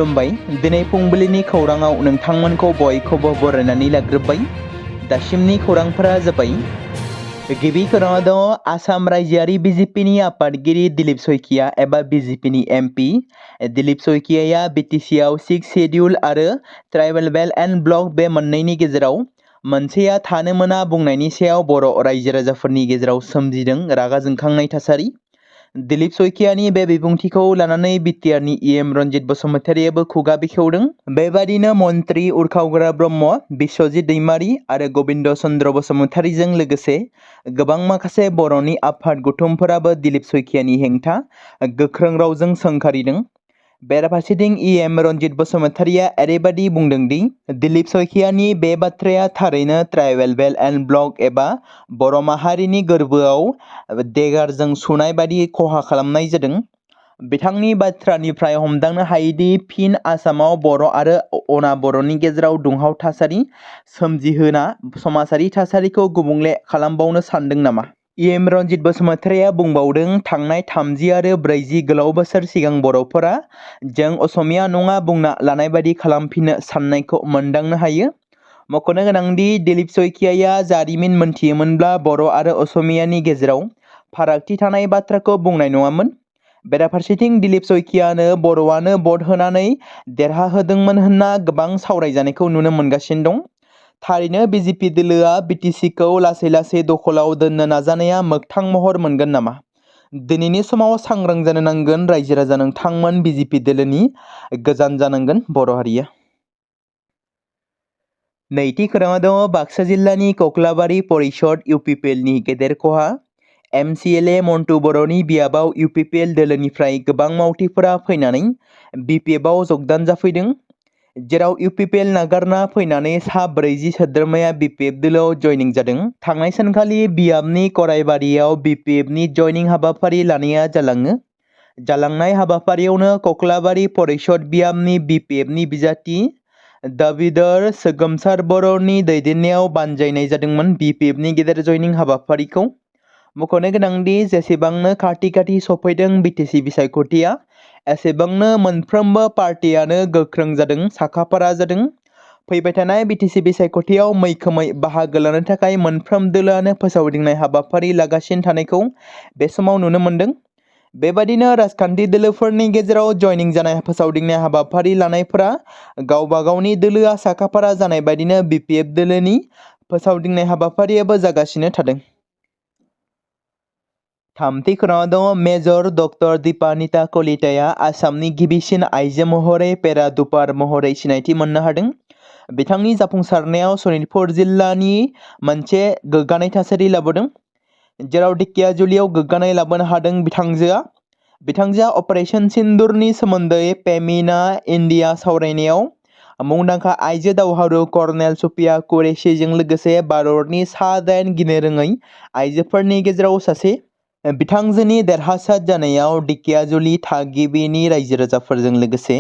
खुलुमबाय दिनै फुंबिलिनि खौराङाव नोंथांमोनखौ बयखौबो बरायनानै लाग्रोबाय। दासिमनि खौरांफोरा जाबाय। गिबि खौराङाव दङ आसाम रायजोआरि बिजेपिनि आफादगिरि दिलीप शइकिया एबा बिजेपिनि एमपि दिलीप शइकियाया बिटिसिआव 6 शेड्युल आरो ट्राइबेल बेल्ट एन्ड ब्लक बे मोननैनि गेजेराव मोनसेया थानो मोना बुंनायनि सायाव बर' रायजो राजाफोरनि गेजेराव सोमजिदों रागा जोंखांनाय थासारि। दिलीप शइकियानि बे बिबुंथिखौ लानानै बिटिआरनि इएम रनजित बसुमतारियाबो खुगा बेखेवदों। बेबादिनो मन्त्रि उरखावग्रा ब्रह्म, बिश्वजित दैमारी आरो गबिन्द चन्द्र बसुमतारिजों लोगोसे गोबां माखासे बर'नि आफाद गौथुमफोराबो दिलीप शइकियानि हेंथा गोख्रों रावजों सोंखारिदों। बेराफारसेथिं इएम रनजित बसुमतारिया ओरैबादि बुंदों दि दिलीप शइकियानि बे बाथ्राया थारैनो ट्राइबेल बेल्ट एन्ड ब्लक एबा बर' माहारिनि गोरबोआव देगारजों सुनाय बादि खहा खालामनाय जादों। बिथांनि बाथ्रानिफ्राय हमदांनो हायोदि फिन आसामाव बर' आरो अना बर'नि गेजेराव दुंहाव थासारि सोमजिहोना समाजारि थासारिखौ गुबुंले खालामबावनो सानदों नामा? इएम रनजित बसुमतारिया बुंबावदों थांनाय 30 आरो 40 गोलाव बोसोर सिगां बर'फोरा जों असमिया नङा बुंना लानाय बादि खालामफिननो साननायखौ मोनदांनो हायो। मख'नो गोनांदि दिलीप शइकियाया जारिमिन मोनथियोमोनब्ला बर' आरो असमियानि गेजेराव फारागथि थानाय बाथ्राखौ बुंनाय नङामोन। बेराफारसेथिं दिलीप शइकियानो बर'आनो भट होनानै देरहाहोदोंमोन होनना गोबां सावरायजानायखौ नुनो मोनगासिनो दं। थारैनो बिजेपि दोलोआ बिटिसिखौ लासै लासै दखलाव दोननो नाजानाया मोगथां महर मोनगोन नामा? दिनैनि समाव सांग्रां जानो नांगोन रायजो राजा नोंथांमोन बिजेपि दोलोनि गोजान जानांगोन बर' हारिया। नैथि खौराङाव दङ बाक्सा जिल्लानि कक्लाबारि परिषद इउपिपिएलनि गेदेर खहा। एमसिएलए मन्टु बर'नि बियाबाव इउपिपिएल दोलोनिफ्राय गोबां मावथिफोरा फैनानै बिपिएफआव जगदान जाफैदों। जेराव इउपिपिएल नागारना फैनानै सा 40 सोद्रोमाया बिपिएफ दोलोआव जयनिं जादों। थांनाय सानखालि बियाबनि करायबारियाव बिपिएफनि जयनिं हाबाफारि लानाया जालांनाय हाबाफारियावनो कक्लाबारि परिषद बियाबनि बिपिएफनि बिजाथि दाबिदार सोगोमसार बर'नि दैदेननायाव बानजायनाय जादोंमोन बिपिएफनि गेदेर जयनिं हाबाफारिखौ। मख'नो गोनांदि जेसेबांनो खाथि सफैदों बिटिसि बिसायख'थिया एसेबांनो मोनफ्रोमबो पार्टियानो गोख्रों जादों साखाफारा जादों। फैबाय थानाय बिटिसि बिसायख'थियाव मैखोमै बाहागो लानो थाखाय मोनफ्रोम दोलोआनो फोसावदिंनाय हाबाफारि लागासिनो थानायखौ बे समाव नुनो मोन्दों। बेबादिनो राजखान्थि दोलोफोरनि गेजेराव जयनिं जानाय फोसावदिंनाय हाबाफारि लानायफोरा गावबा गावनि दोलोआ साखाफारा जानाय बायदिनो बिपिएफ दोलोनि फोसावदिंनाय हाबाफारियाबो जागासिनो थादों। थामथि खौराङाव दङ मेजर डक्टर दीपानिता कलिताया आसामनि गिबिसिन आइजो महरै पेरा दुपार महरै सिनायथि मोननो हादों। बिथांनि जाफुंसारनायाव सनितपुर जिल्लानि मोनसे गोग्गानाय थासारि लाबोदों। जेराव ढेकियाजुलियाव गोग्गानाय लाबोनो हादों बिथांजोआ अपारेशन सिन्दुरनि सोमोन्दै पेमिना इन्डिया सावरायनायाव मुंदांखा आइजो दावहारु कर्नेल सुफिया कुरैशीजों लोगोसे भारतनि सा 8 गिनो रोङै आइजोफोरनि गेजेराव सासे। बिथांजोनि देरहासार जानायाव ढेकियाजुलि थागिबिनि रायजो राजाफोरजों लोगोसे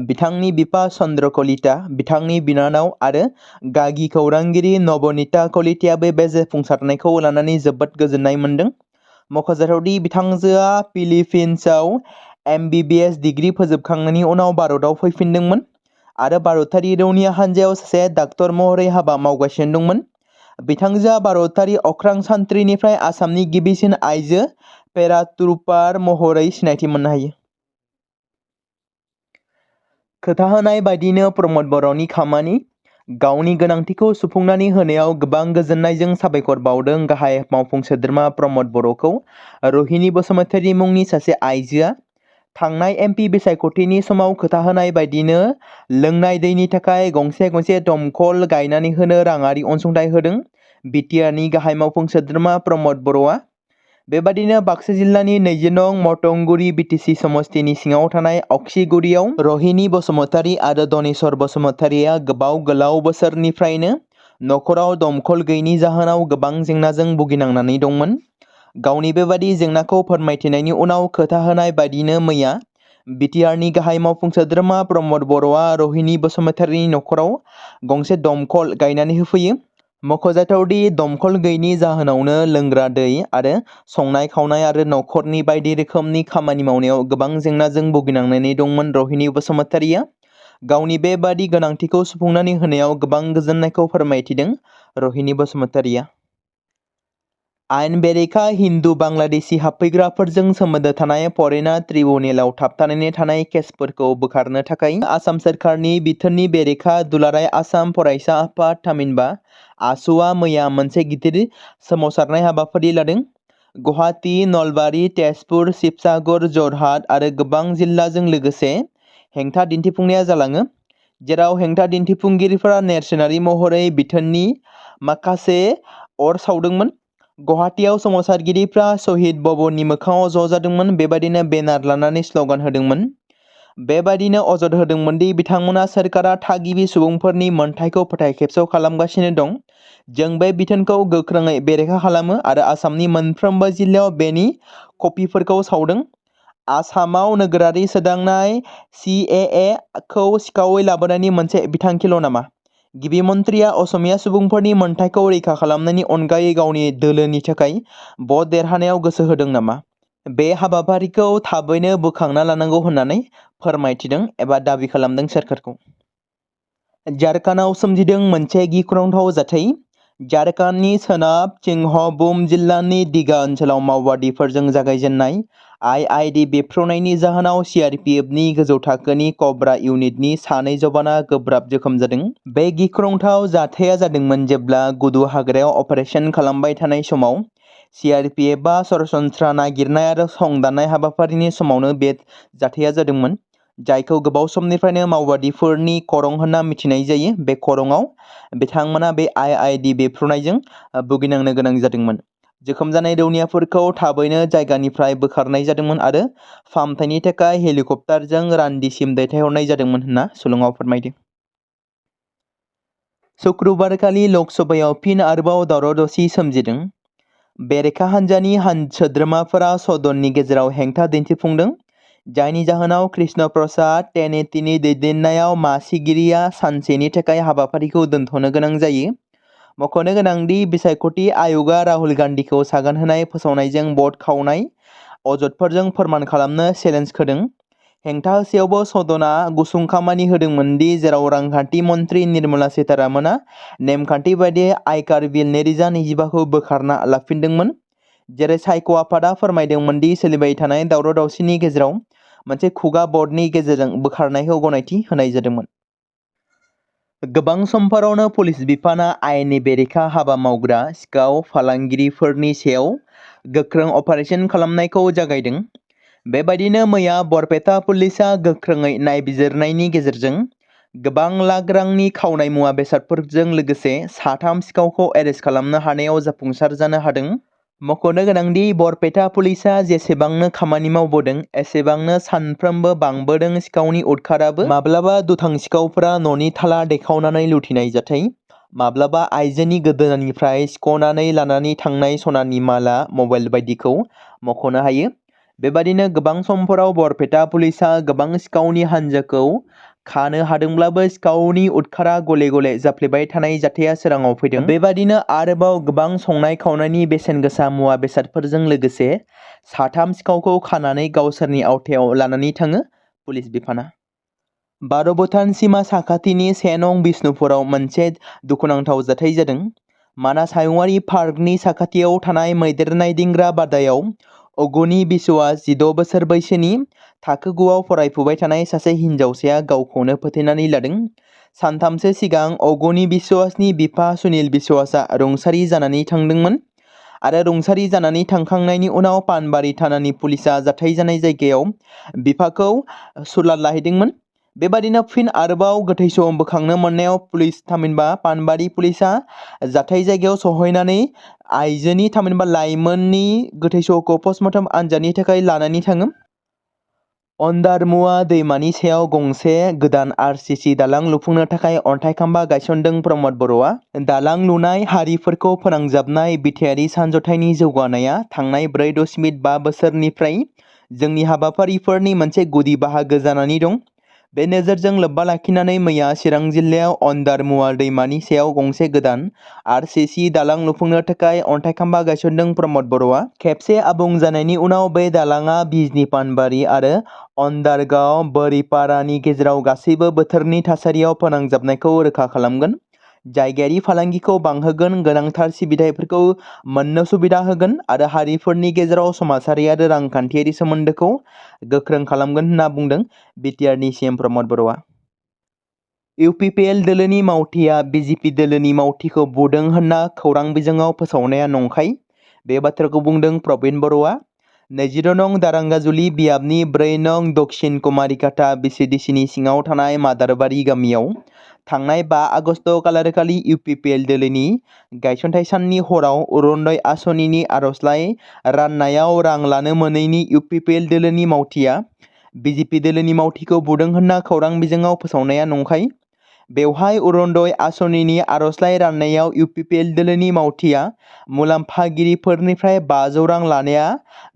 बिथांनि बिफा चन्द्र कलिता, बिथांनि बिनानाव आरो गागि खौरांगिरि नबनीता कलितायाबो बे जाफुंसारनायखौ लानानै जोबोद गोजोननाय मोन्दों। मख'जाथावदि बिथांजोआ फिलिपिन्सआव MBBS डिग्री फोजोबखांनायनि उनाव भारतआव फैफिनदोंमोन आरो भारतारि रौनिया हान्जायाव सासे डाक्टर महरै हाबा मावगासिनो दंमोन। बिथांजोआ भारतारि अख्रां सान्थ्रिनिफ्राय आसामनि गिबिसिन आइजो पेराट्रुपार महरै सिनायथि मोननो हायो। खोथा होनाय बायदिनो प्रमद बर'नि खामानि गावनि गोनांथिखौ सुफुंनानै होनायाव गोबां गोजोननायजों साबायखर बावदों गाहाय मावफुं सोद्रोमा प्रमद बर'खौ रोहिणी बसुमतारी मुंनि सासे आइजोआ। थांनाय एमपि बिसायख'थिनि समाव खोथा होनाय बायदिनो लोंनाय दैनि थाखाय गंसे दमखल गायनानै होनो राङारि अनसुंथाइ होदों बिटिआरनि गाहाय मावफुं सोद्रोमा प्रमद बर'आ। बेबादिनो बाक्सा जिल्लानि 20 नं मटंगुरि बिटिसि समस्तिनि सिङाव थानाय अक्सिगुरियाव रोहिणी बसुमतारी आरो धनेश्वर बसुमतारीया गोलाव बोसोरनिफ्रायनो नखराव दमखल गैयैनि जाहोनाव गोबां जेंनाजों भुगिनांनानै दंमोन। गावनि बेबादि जेंनाखौ फोरमायथिनायनि उनाव खोथा होनाय बायदिनो मैया बिटिआरनि गाहाय मावफुं सोद्रोमा प्रमद बर'आ रोहिणी बसुमतारीनि नखराव गंसे दमखल गायनानै होफैयो। मख'जाथावदि दमखल गैयैनि जाहोनावनो लोंग्रा दै आरो संनाय खावनाय आरो नखरनि बायदि रोखोमनि खामानि मावनायाव गोबां जेंनाजों भुगिनांनानै दंमोन रोहिणी बसुमतारीया। गावनि बेबादि गोनांथिखौ सुफुंनानै होनायाव गोबां गोजोननायखौ फोरमायथिदों रहिणी बसुमतारिया। आयेन बेरेखा हिन्दु बांलादेशी हाबफैग्राफोरजों सोमोन्दो थानाय फरेनार ट्रिब्युनेलाव थाबथानानै थानाय केसफोरखौ बोखारनो थाखाय आसाम सोरखारनि बिथोननि बेरेखा दुलाराय आसाम फरायसा आफाद थामहिनबा आसुआ मैया मोनसे गिदिर सोमावसारनाय हाबाफारि लादों। गुवाहाटी, नलबारी, तेजपुर, शिबसागर, जरहाट आरो गोबां जिल्लाजों लोगोसे हेंथा दिन्थिफुंनाया जालाङो, जेराव हेंथा दिन्थिफुंगिरिफोरा नेरसोनारि महरै बिथोननि माखासे अर सावदोंमोन। गुवाहाटीआव सोमावसारगिरिफ्रा शहीद भवननि मोखाङाव ज' जादोंमोन, बेबादिनो बेनार लानानै स्ल'गान होदोंमोन। बेबादिनो अजद होदोंमोन दि बिथांमोना सोरखारा थागिबि सुबुंफोरनि मोनथायखौ फोथायखेबस' खालामगासिनो दं। जों बे बिथोनखौ गोख्रोङै बेरेखा खालामो आरो आसामनि मोनफ्रोमबो जिल्लायाव बेनि कपिफोरखौ सावदों। आसामाव नोगोरारि सोदांनाय CAA खौ सिखावै लाबोनायनि मोनसे बिथांखिल' नामा? गिबि मन्थ्रिया असमिया सुबुंफोरनि मोनथायखौ रैखा खालामनायनि अनगायै गावनि दोलोनि थाखाय भट देरहानायाव गोसो होदों नामा? बे हाबाफारिखौ थाबैनो बोखांना लानांगौ होननानै फोरमायथिदों एबा दाबि खालामदों सोरखारखौ। झारखन्डआव सोमजिदों मोनसे गिख्रंथाव जाथाय। झारखन्डनि सोनाब चिंहभूम जिल्लानि दिघा ओनसोलाव माओवादिफोरजों जागायजेननाय IID बेफ्रुनायनि जाहोनाव CRPFनि गोजौ थाखोनि कब्रा इउनिटनि सानै जवाना गोब्राब जोखोम जादों। बे गिख्रंथाव जाथाया जादोंमोन जेब्ला गुदु हाग्रायाव अपारेशन खालामबाय थानाय समाव CRPFआ सरासनस्रा नागिरनाय आरो संदाननाय हाबाफारिनि समावनो बे जाथाया जादोंमोन, जायखौ गोबाव समनिफ्रायनो माओवादिफोरनि खरं होनना मिथिनाय जायो। बे खरंआव बिथांमोना बे IID बेफ्रुनायजों भुगिनांनो गोनां जादोंमोन। जोखोम जानाय रौनियाफोरखौ थाबैनो जायगानिफ्राय बोखारनाय जादोंमोन आरो फाहामथायनि थाखाय हेलिकप्टारजों रान्दिसिम दैथायहरनाय जादोंमोन होनना सुलुङाव फोरमायदों। शुक्रबारखालि लकसभायाव फिन आरोबाव दावराव-दावसि सोमजिदों। बेरेखा हान्जानि सोद्रोमाफोरा सदननि गेजेराव हेंथा दिन्थिफुंदों, जायनि जाहोनाव कृष्ण प्रसाद टेनेटीनि दैदेननायाव मासिगिरिया सानसेनि थाखाय हाबाफारिखौ दोनथ'नो गोनां जायो। मख'नो गोनांदि बिसायख'थि आय'गआ राहुल गान्धीखौ सागान होनाय फोसावनायजों भट खावनाय अजदफोरजों फोरमान खालामनो चेलेन्ज होदों। हेंथा होसेयावबो सदनआ गुसुं खामानि होदोंमोन दि जेराव रांखान्थि मन्थ्रि निर्मला सीतारामनआ नेमखान्थि बायदियै आयकार बिल 2025खौ बोखारना लाफिनदोंमोन, जेरै सायख' आफादआ फोरमायदोंमोन दि सोलिबाय थानाय दावराव-दावसिनि गेजेराव मोनसे खुगा भटनि गेजेरजों बोखारनायखौ गनायथि होनाय जादोंमोन। गोबां समफोरावनो पुलिस बिफानआ आयेननि बेरेखा हाबा मावग्रा सिखाव फालांगिरिफोरनि सायाव गोख्रों अपारेशन खालामनायखौ जागायदों। बेबायदिनो मैया बरपेटा पुलिसआ गोख्रोङै नायबिजिरनायनि गेजेरजों गोबां लाख रांनि खावनाय मुवा बेसादफोरजों लोगोसे साथाम सिखावखौ एरेस्ट खालामनो हानायाव जाफुंसार जानो हादों। मख'नो गोनांदि बरपेटा पुलिसआ जेसेबांनो खामानि मावबोदों एसेबांनो सानफ्रोमबो बांबोदों सिखावनि उदखाराबो। माब्लाबा दुथां सिखावफोरा न'नि थाला देखावनानै लुथिनाय जाथाय, माब्लाबा आइजोनि गोदोनानिफ्राय सिख'नानै लानानै थांनाय सनानि माला, मबाइल बायदिखौ मख'नो हायो। बेबादिनो गोबां समफोराव बरपेटा पुलिसआ गोबां सिखावनि हानजाखौ खानो हादोंब्लाबो सिखावनि उदखारा गले-गले जाफ्लेबाय थानाय जाथाया सोराङाव फैदों। बेबादिनो आरोबाव गोबां संनाय खावनायनि बेसेन गोसा मुवा बेसादफोरजों लोगोसे साथाम सिखावखौ खानानै गावसोरनि आवथायाव लानानै थाङो पुलिस बिफाना। भारत-भुटान सिमा साखाथिनि 9 बिष्णुपुराव मोनसे दुखुनांथाव जाथाय जादों। मानास हायुङारि पार्कनि साखाथियाव थानाय मैदेर नायदिंग्रा बादायाव अगुनि बिश्वास 16 बोसोर बैसोनि थाखो 9आव फरायफुबाय थानाय सासे हिनजावसाया गावखौनो फोथैनानै लादों। सानथामसो सिगां अगुनि बिश्वासनि बिफा सुनिल बिश्वासआ रुंसारि जानानै थांदोंमोन आरो रुंसारि जानानै थांखांनायनि उनाव पानबारि थानानि पुलिसआ जाथाय जानाय जायगायाव बिफाखौ सुलाद लाहैदोंमोन। बेबादिनो फिन आरोबाव गोथै सह बोखांनो मोननायाव पुलिस थामहिनबा पानबारि पुलिसआ जाथाय जायगायाव सहैनानै आइजोनि थामहिनबा लाइमोननि गोथै सहखौ पस्टमर्टम आनजादनि थाखाय लानानै थाङो। अन्डारमुवा दैमानि सायाव गंसे गोदान RCC दालां लुफुंनो थाखाय अन्थाइ खाम्फा गायसनदों प्रमद बर'आ। दालां लुनाय हारिफोरखौ फोनांजाबनाय बिथायारि सानज'थाइनि जौगानाया थांनाय 4.5 बोसोरनिफ्राय जोंनि हाबाफारिफोरनि मोनसे गुदि बाहागो जानानै दं। बे नोजोरजों लोब्बा लाखिनानै मैया चिरां जिल्लायाव अन्दारमुवाल दैमानि सायाव गंसे गोदान RCC दालां लुफुंनो थाखाय अन्थाइ खाम्फा गायसनदों प्रमद बर'आ। खेबसे आबुं जानायनि उनाव बे दालाङा बिजनी पानबारी आरो अन्दारगाव बोरिपारानि गेजेराव गासैबो बोथोरनि थासारियाव फोनांजाबनायखौ रोखा खालामगोन। जायगायारि फालांगिखौ बांहोगोन, गोनांथार सिबिथाइफोरखौ मोननो सुबिदा होगोन आरो हारिफोरनि गेजेराव समाजारि आरो रांखान्थियारि सोमोन्दोखौ गोख्रों खालामगोन होनना बुंदों BTRनि CM प्रमद बर'आ। UPPL दोलोनि मावथिया BJP दोलोनि मावथिखौ बुदों होनना खौरां बिजोङाव फोसावनाया नंखाय। बे बाथ्राखौ बुंदों प्रबिन बर'आ। 22 नं दारांगाजुलि बियाबनि 4 नं दक्षिण कुमारिकाटा BCDCनि सिङाव थानाय मादारबारि गामियाव थांनाय 5 आगस्ट खालारखालि UPPL दोलोनि गायसनथाइ साननि हराव अरुणोदय आसनिनि आर'जलाइ राननायाव रां लानो मोनैनि UPPL दोलोनि मावथिया BJP दोलोनि मावथिखौ बुदों होनना खौरां बिजोङाव फोसावनाया नंखाय। बेवहाय अरुणोदय आसनिनि आर'जलाइ राननायाव UPPL दोलोनि मावथिया मुलाम्फागिरिफोरनिफ्राय 500 रां लानाया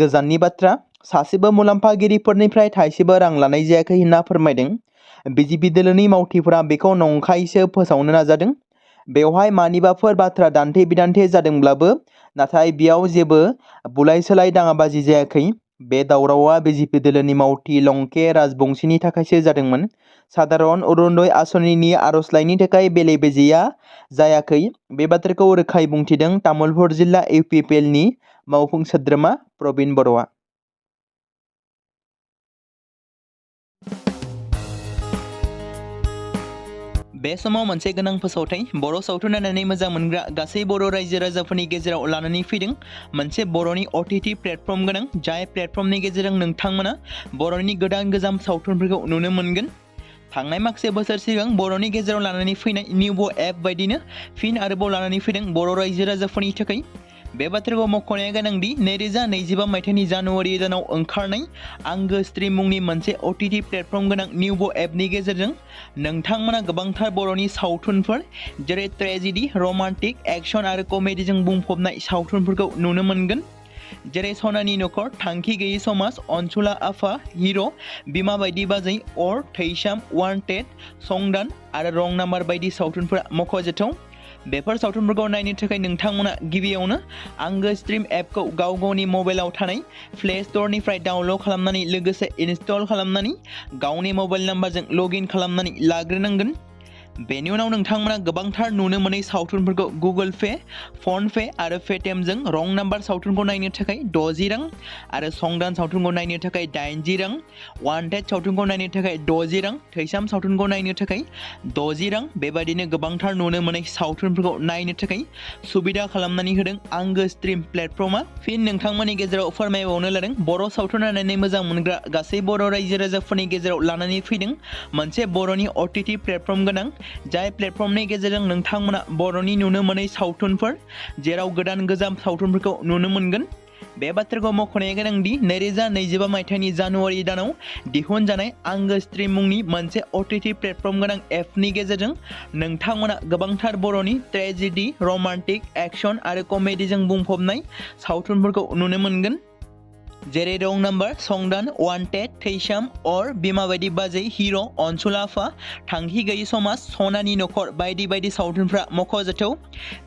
गोजाननि बाथ्रा। सासेबो मुलाम्फागिरिफोरनिफ्राय थाइसेबो रां लानाय जायाखै होनना फोरमायदों। BJP दोलोनि मावथिफोरा बेखौ नंखायसो फोसावनो नाजादों। बेवहाय मानिबाफोर बाथ्रा दान्थे बिदान्थे जादोंब्लाबो नाथाय बेयाव जेबो बुलाय सोलाय दाङाबाजि जायाखै। बे दावरावआ BJP दोलोनि मावथि लंके राजबंशीनि थाखायसो जादोंमोन। साधारन अरुणोदय आसनिनि आर'जलाइनि थाखाय बेले बेजेया जायाखै। बे बाथ्राखौ रोखायै बुंथिदों तामुलपुर जिल्ला UPPLनि मावफुं सोद्रोमा प्रबिन बर'आ। बे समाव मोनसे गोनां फोसावथाय बर' सावथुन नायनानै मोजां मोनग्रा गासै बर' रायजो राजाफोरनि गेजेराव लानानै फैदों मोनसे बर'नि OTT प्लेटफर्म गोनां, जाय प्लेटफर्मनि गेजेरजों नोंथांमोना बर'नि गोदान गोजाम सावथुनफोरखौ नुनो मोनगोन। थांनाय माखासे बोसोर सिगां बर'नि गेजेराव लानानै फैनाय निउबो एप बायदिनो फिन आरोबाव लानानै फैदों बर' रायजो राजाफोरनि थाखाय। बे बाथ्राखौ मख'नाया गोनांदि 2025 मायथाइनि जानुवारि दानाव ओंखारनाय आंगो स्ट्रीम मुंनि मोनसे OTT प्लेटफर्म गोनां निउबो एपनि गेजेरजों नोंथांमोना गोबांथार बर'नि सावथुनफोर जेरै ट्रेजेडी, रमान्टिक, एक्शन आरो कमेडीजों बुंफबनाय सावथुनफोरखौ नुनो मोनगोन। जेरै सनानि नखर, थांखि गैयै समाज, अनसुला आफा, हिर', बिमा बायदि बाजै, अर, थैसाम, वान्टेड, संदान आरो रं नाम्बार बायदि सावथुनफोरा मख'जाथाव। बेफोर सावथुनफोरखौ नायनो थाखाय नोंथांमोना गिबियावनो आंगो स्ट्रीम एपखौ गाव गावनि मबाइलाव थानाय प्ले स्ट'रनिफ्राय डाउनल'ड खालामनानै लोगोसे इनस्टल खालामनानै गावनि मबाइल नाम्बारजों लगइन खालामनानै लाग्रोनांगोन। बेनि उनाव नोंथांमोना गोबांथार नुनो मोनै सावथुनफोरखौ गुगोल पे, फन पे आरो पेटिएमजों रं नाम्बार सावथुनखौ नायनो थाखाय 60 रां आरो संदान सावथुनखौ नायनो थाखाय 80 रां, वान्टेड सावथुनखौ नायनो थाखाय 60 रां, थैसाम सावथुनखौ नायनो थाखाय 60 रां बेबायदिनो गोबांथार नुनो मोनै सावथुनफोरखौ नायनो थाखाय सुबिदा खालामनानै होदों आंगो स्ट्रीम प्लेटफर्मा। फिन नोंथांमोननि गेजेराव फोरमायबावनो लादों बर' सावथुन नायनानै मोजां मोनग्रा गासै बर' रायजो राजाफोरनि गेजेराव लानानै फैदों मोनसे बर'नि OTT प्लेटफर्म गोनां, जाय प्लेटफर्मनि गेजेरजों नोंथांमोना बर'नि नुनो मोनै सावथुनफोर जेराव गोदान गोजाम सावथुनफोरखौ नुनो मोनगोन। बे बाथ्राखौ मख'नाया गोनांदि 2025 मायथाइनि जानुवारि दानाव दिहुनजानाय आंगो स्ट्रीम मुंनि मोनसे OTT प्लेटफर्म गोनां एपनि गेजेरजों नोंथांमोना गोबांथार बर'नि ट्रेजेडी, रमान्टिक, एक्शन आरो कमेडीजों बुंफबनाय सावथुनफोरखौ नुनो मोनगोन। जेरै रं नाम्बार, संदान, वान्टेड, थैसाम, अर, बिमा बायदि बाजै, हिर', अनसुला आफा, थांखि गैयै समाज, सनानि नखर बायदि बायदि सावथुनफ्रा मख'जाथाव।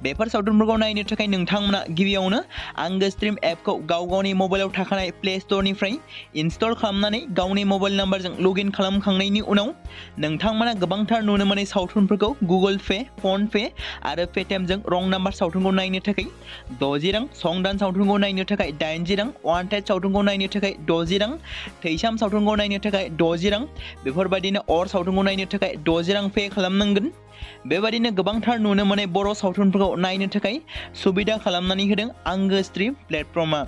बेफोर सावथुनफोरखौ नायनो थाखाय नोंथांमोना गिबियावनो आंगो स्ट्रीम एपखौ गाव गावनि मबाइलाव थाखानाय प्ले स्ट'रनिफ्राय इनस्टल खालामनानै गावनि मबाइल नाम्बारजों लगइन खालामखांनायनि उनाव नोंथांमोना गोबांथार नुनो मोनै सावथुनफोरखौ गुगोल पे, फन पे आरो पेटिएमजों रं नाम्बार सावथुनखौ नायनो थाखाय 60 रां, संदान सावथुनखौ नायनो थाखाय 80 रां, वान्टेड सावथुनखौ नायनो थाखाय 60 रां, थैसाम सावथुनखौ नायनो थाखाय 60 रां बेफोरबायदिनो अर सावथुनखौ नायनो थाखाय 60 रां पे खालामनांगोन। बेबायदिनो गोबांथार नुनो मोनै बर' सावथुनफोरखौ नायनो थाखाय सुबिदा खालामनानै होदों आंगो स्ट्रीम प्लेटफर्मा।